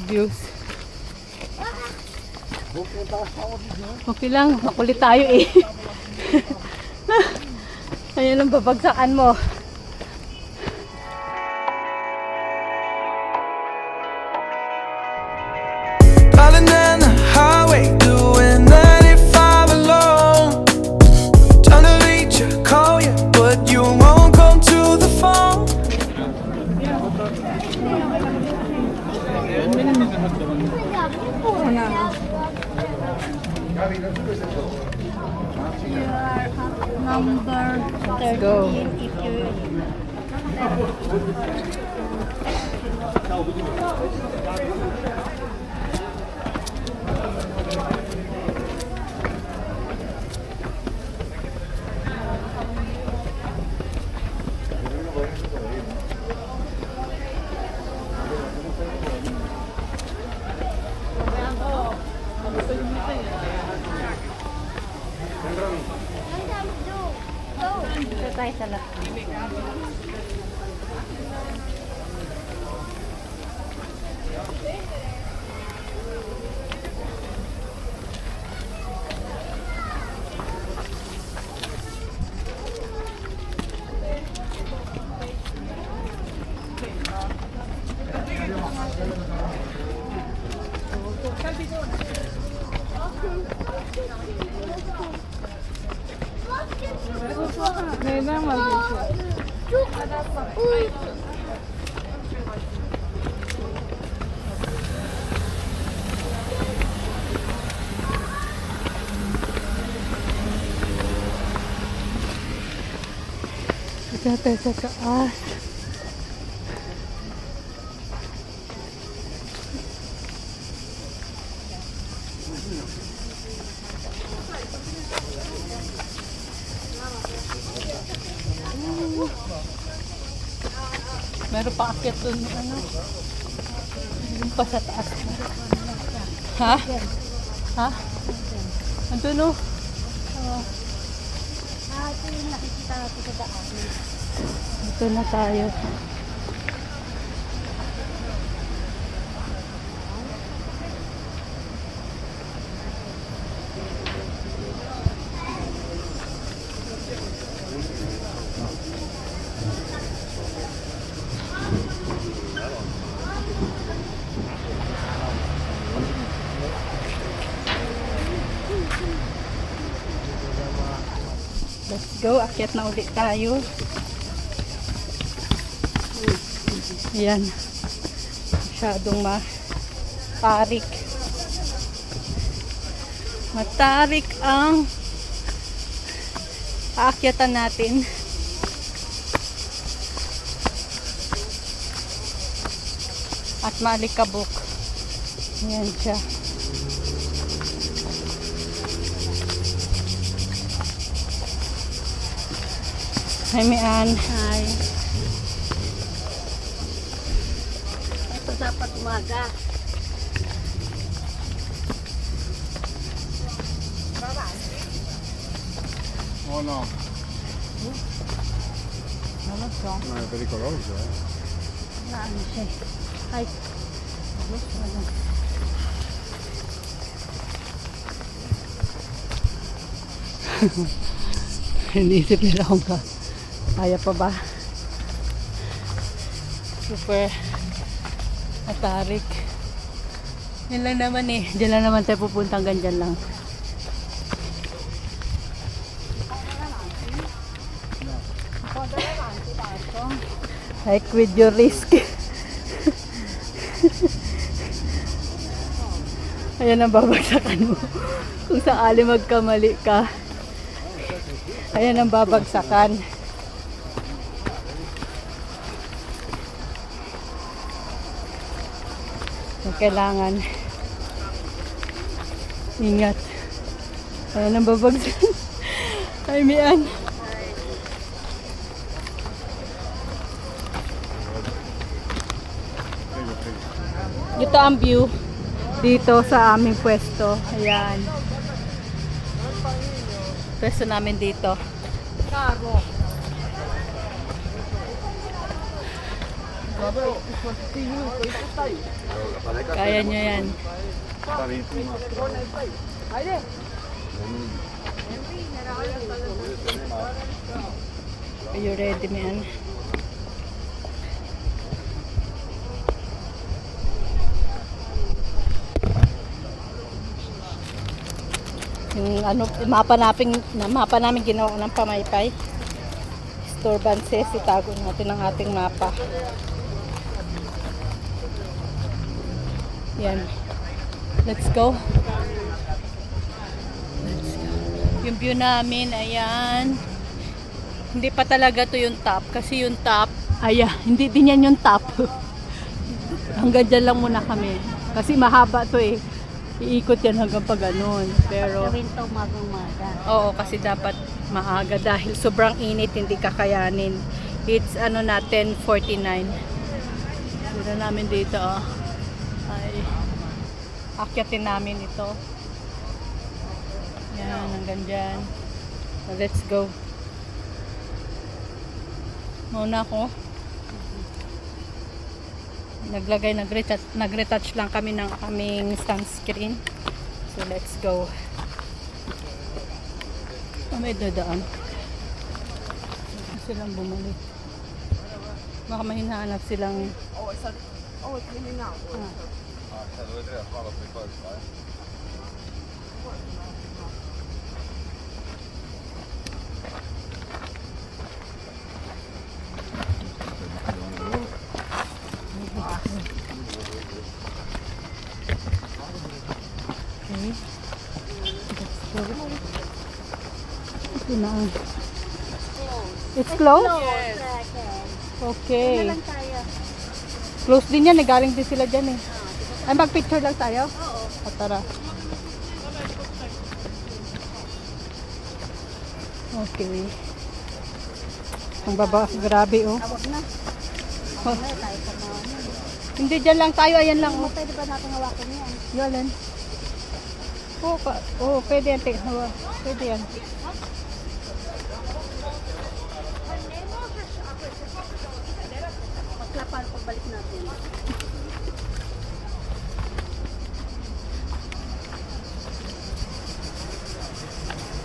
views. Okay lang, makulit tayo eh. Ayan ang babagsakan mo. Driving down the highway, doing 95 alone. Trying to reach you, call you, but you won't come to the phone. Number 13. Go. If you Ito tayo sa lahat. Neden vazgeçiyorsun? Kita tayo sa taas. Meron pa akyat dun, ano? Yung pa sa taas. Ha? Ha? Andun, no? ito yung nakikita natin sa daan. Ito na tayo. Let's go, akyat na ulit tayo. Ayan. Masyadong matarik. Matarik ang aakyatan natin. At malikabok. Ayan siya. Hi, Mian. Hi. Ito dapat umaga. Oh no, Ano siya? no è pericoloso, eh. Ano siya? Hi. Inisip nila kung kaya pa ba. Super matarik. Yan lang naman eh. Diyan lang naman tayo pupunta, ganyan lang. Like with your risk. Ayan ang babagsakan mo. Kung sakali magkamali ka. Ayan ang babagsakan. Kailangan ingat. Ayan ang babagsakan. Ay, Mian. Ito ang view dito sa aming pwesto. Ayan. Pwesto namin dito. Kaya nyo yan. Are you ready, man? Yung ano, mapa namin ginawa ng pamaypay. Store Banses, itago natin ang ating mapa. Yan. Let's go. Let's go. Yung view namin, ayan. Hindi pa talaga to yung top. Kasi yung top, ayan, hindi din yan yung top. Hanggang dyan lang muna kami. Kasi mahaba to eh. Iikot yan hanggang pa ganun. Pero, Gawin to umaga. oo, kasi dapat maaga dahil sobrang init, hindi kakayanin. It's ano na, 10:49. Dito namin dito, oh. Ay, akyatin namin ito. Yan, hanggang dyan. So, let's go. Mauna ako. Nag-retouch lang kami ng aming sunscreen. So, let's go. May dadaan. Silang bumalik. Baka may hinahanap silang... Okay. Let's go. Ito na. It's closed? Okay. Lang tayo. Close din yan. Galing din sila dyan eh. Ay, mag-picture lang tayo? Oo. O, tara. Okay. Ang baba. Grabe oh. Tawag na. Oh. Tayo pa na. Hindi, dyan lang tayo. Ayan lang oh. Pwede ba natin hawakan yan? Yalan. Oo, pwede yan. Pwede yan. Maglapan pagbalik natin.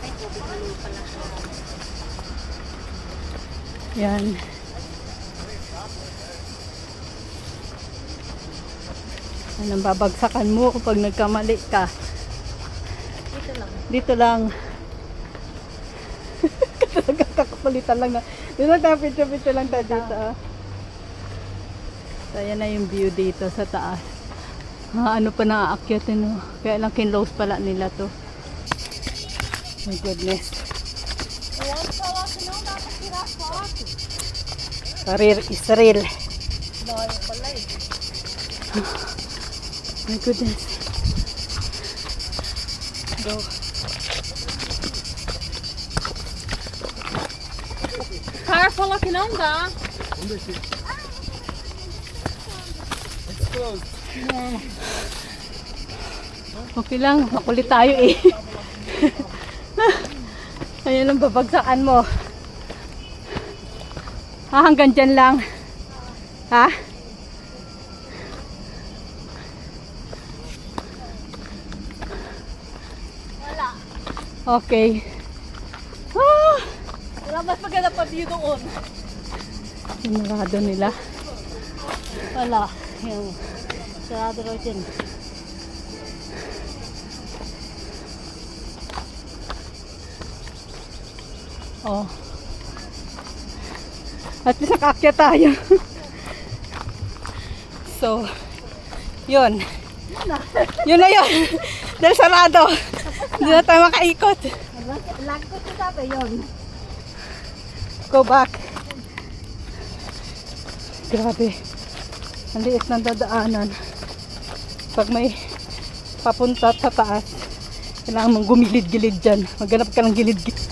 Ay, tubig ano pala. Yan. Anong babagsakan mo kapag nagkamali ka? Dito lang. Dito lang. Kakapalitan lang na. Dito lang tayo, picture lang tayo dito. Ah. So, ayan na yung view dito sa taas. Ano pa naaakyatin, no? Kaya lang kinlose pala nila to. My goodness. Career is real. My goodness. Go. Careful looking on da. Okay lang, makulit tayo eh. Ayan ang babagsakan mo. Hanggang dyan lang. Ha? Wala. Okay. Ah! Wala mas maganda pa dito doon. Sinurado nila. Wala. Yung sarado raw dyan. Oh. At least nakaakyat tayo. So, yun. Yun na yun. Dahil sarado. Hindi na tayo makaikot. Lag ko ito sabi yun. Go back. Grabe. Ang liit ng dadaanan. Pag may papunta sa taas, kailangan mong gumilid-gilid dyan. Maghanap ka ng gilid-gilid.